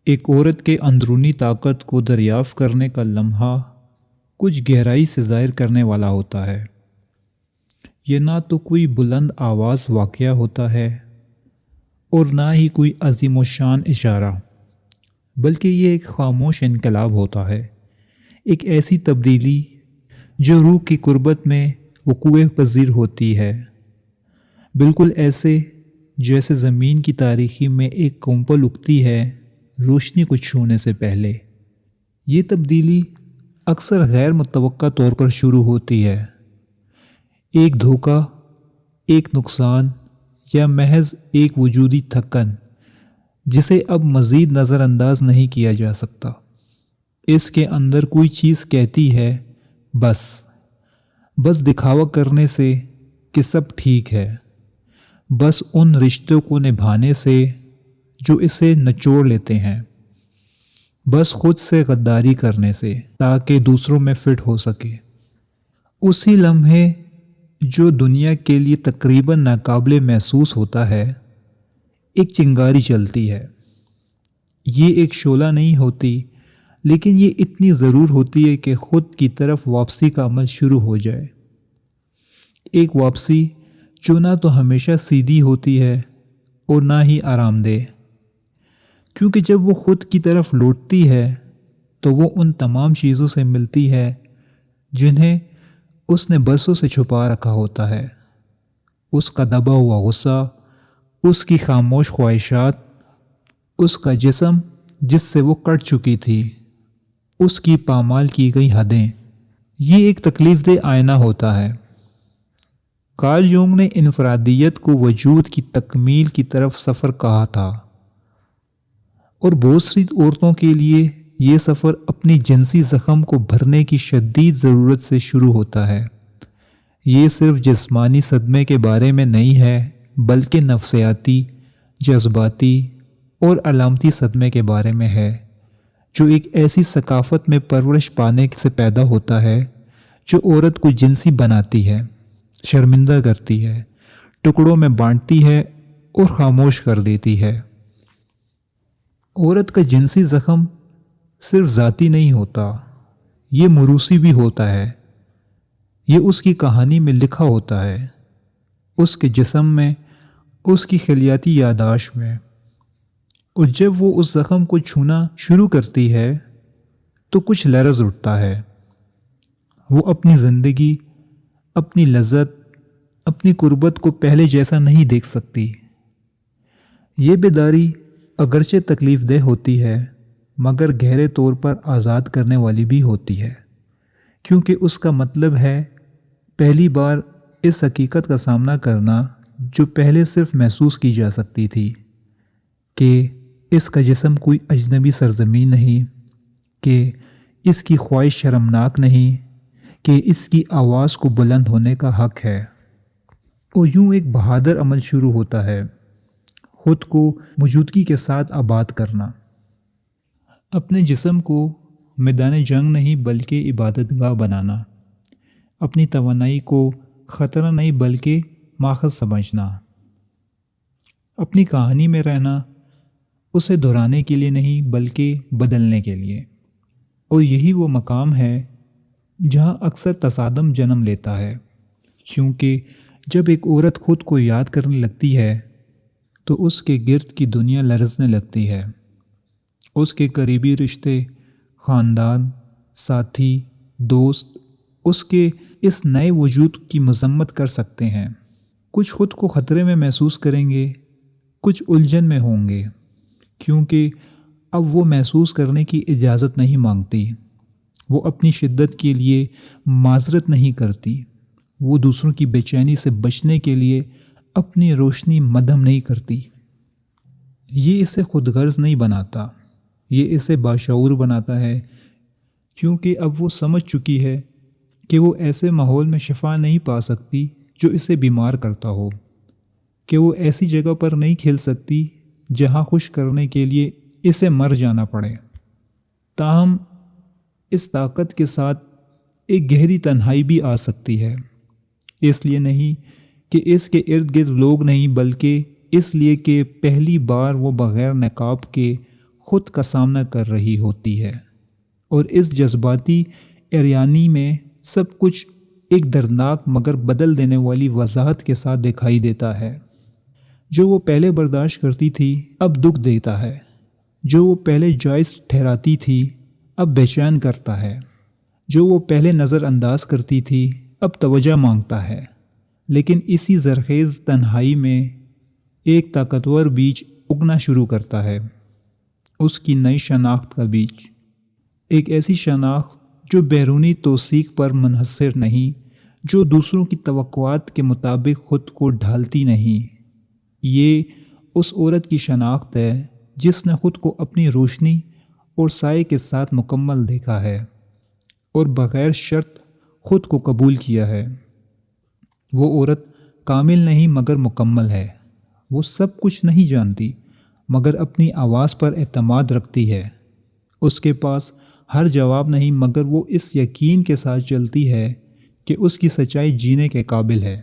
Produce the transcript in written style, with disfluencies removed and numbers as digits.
ایک عورت کے اندرونی طاقت کو دریافت کرنے کا لمحہ کچھ گہرائی سے ظاہر کرنے والا ہوتا ہے۔ یہ نہ تو کوئی بلند آواز واقعہ ہوتا ہے اور نہ ہی کوئی عظیم و شان اشارہ، بلکہ یہ ایک خاموش انقلاب ہوتا ہے، ایک ایسی تبدیلی جو روح کی قربت میں وقوع پذیر ہوتی ہے، بالکل ایسے جیسے زمین کی تاریکی میں ایک کمپل اگتی ہے روشنی کو چھونے سے پہلے۔ یہ تبدیلی اکثر غیر متوقع طور پر شروع ہوتی ہے، ایک دھوکہ، ایک نقصان یا محض ایک وجودی تھکن جسے اب مزید نظر انداز نہیں کیا جا سکتا۔ اس کے اندر کوئی چیز کہتی ہے بس دکھاوا کرنے سے کہ سب ٹھیک ہے، بس ان رشتوں کو نبھانے سے جو اسے نچوڑ لیتے ہیں، بس خود سے غداری کرنے سے تاکہ دوسروں میں فٹ ہو سکے۔ اسی لمحے جو دنیا کے لیے تقریباً ناقابل محسوس ہوتا ہے، ایک چنگاری چلتی ہے۔ یہ ایک شعلہ نہیں ہوتی، لیکن یہ اتنی ضرور ہوتی ہے کہ خود کی طرف واپسی کا عمل شروع ہو جائے۔ ایک واپسی جو نہ تو ہمیشہ سیدھی ہوتی ہے اور نہ ہی آرام دہ، کیونکہ جب وہ خود کی طرف لوٹتی ہے تو وہ ان تمام چیزوں سے ملتی ہے جنہیں اس نے برسوں سے چھپا رکھا ہوتا ہے۔ اس کا دبا ہوا غصہ، اس کی خاموش خواہشات، اس کا جسم جس سے وہ کٹ چکی تھی، اس کی پامال کی گئی حدیں۔ یہ ایک تکلیف دہ آئینہ ہوتا ہے۔ کارل یونگ نے انفرادیت کو وجود کی تکمیل کی طرف سفر کہا تھا، اور بہت سی عورتوں کے لیے یہ سفر اپنی جنسی زخم کو بھرنے کی شدید ضرورت سے شروع ہوتا ہے۔ یہ صرف جسمانی صدمے کے بارے میں نہیں ہے، بلکہ نفسیاتی، جذباتی اور علامتی صدمے کے بارے میں ہے، جو ایک ایسی ثقافت میں پرورش پانے سے پیدا ہوتا ہے جو عورت کو جنسی بناتی ہے، شرمندہ کرتی ہے، ٹکڑوں میں بانٹتی ہے اور خاموش کر دیتی ہے۔ عورت کا جنسی زخم صرف ذاتی نہیں ہوتا، یہ موروثی بھی ہوتا ہے۔ یہ اس کی کہانی میں لکھا ہوتا ہے، اس کے جسم میں، اس کی خلیاتی یادداشت میں، اور جب وہ اس زخم کو چھونا شروع کرتی ہے تو کچھ لرز اٹھتا ہے۔ وہ اپنی زندگی، اپنی لذت، اپنی قربت کو پہلے جیسا نہیں دیکھ سکتی۔ یہ بیداری اگرچہ تکلیف دہ ہوتی ہے، مگر گہرے طور پر آزاد کرنے والی بھی ہوتی ہے، کیونکہ اس کا مطلب ہے پہلی بار اس حقیقت کا سامنا کرنا جو پہلے صرف محسوس کی جا سکتی تھی، کہ اس کا جسم کوئی اجنبی سرزمین نہیں، کہ اس کی خواہش شرمناک نہیں، کہ اس کی آواز کو بلند ہونے کا حق ہے۔ اور یوں ایک بہادر عمل شروع ہوتا ہے، خود کو موجودگی کے ساتھ آباد کرنا۔ اپنے جسم کو میدان جنگ نہیں بلکہ عبادت گاہ بنانا، اپنی توانائی کو خطرہ نہیں بلکہ ماخذ سمجھنا، اپنی کہانی میں رہنا اسے دہرانے کے لیے نہیں بلکہ بدلنے کے لیے۔ اور یہی وہ مقام ہے جہاں اکثر تصادم جنم لیتا ہے، کیونکہ جب ایک عورت خود کو یاد کرنے لگتی ہے تو اس کے گرد کی دنیا لرزنے لگتی ہے۔ اس کے قریبی رشتے، خاندان، ساتھی، دوست اس کے اس نئے وجود کی مذمت کر سکتے ہیں۔ کچھ خود کو خطرے میں محسوس کریں گے، کچھ الجھن میں ہوں گے، کیونکہ اب وہ محسوس کرنے کی اجازت نہیں مانگتی، وہ اپنی شدت کے لیے معذرت نہیں کرتی، وہ دوسروں کی بے چینی سے بچنے کے لیے اپنی روشنی مدھم نہیں کرتی۔ یہ اسے خود غرض نہیں بناتا، یہ اسے باشعور بناتا ہے، کیونکہ اب وہ سمجھ چکی ہے کہ وہ ایسے ماحول میں شفا نہیں پا سکتی جو اسے بیمار کرتا ہو، کہ وہ ایسی جگہ پر نہیں کھل سکتی جہاں خوش کرنے کے لیے اسے مر جانا پڑے۔ تاہم اس طاقت کے ساتھ ایک گہری تنہائی بھی آ سکتی ہے، اس لیے نہیں کہ اس کے ارد گرد لوگ نہیں، بلکہ اس لیے کہ پہلی بار وہ بغیر نقاب کے خود کا سامنا کر رہی ہوتی ہے، اور اس جذباتی عریانی میں سب کچھ ایک دردناک مگر بدل دینے والی وضاحت کے ساتھ دکھائی دیتا ہے۔ جو وہ پہلے برداشت کرتی تھی اب دکھ دیتا ہے، جو وہ پہلے جائز ٹھہراتی تھی اب بے چین کرتا ہے، جو وہ پہلے نظر انداز کرتی تھی اب توجہ مانگتا ہے۔ لیکن اسی زرخیز تنہائی میں ایک طاقتور بیج اگنا شروع کرتا ہے، اس کی نئی شناخت کا بیج، ایک ایسی شناخت جو بیرونی توثیق پر منحصر نہیں، جو دوسروں کی توقعات کے مطابق خود کو ڈھالتی نہیں۔ یہ اس عورت کی شناخت ہے جس نے خود کو اپنی روشنی اور سائے کے ساتھ مکمل دیکھا ہے اور بغیر شرط خود کو قبول کیا ہے۔ وہ عورت کامل نہیں مگر مکمل ہے، وہ سب کچھ نہیں جانتی مگر اپنی آواز پر اعتماد رکھتی ہے، اس کے پاس ہر جواب نہیں مگر وہ اس یقین کے ساتھ چلتی ہے کہ اس کی سچائی جینے کے قابل ہے۔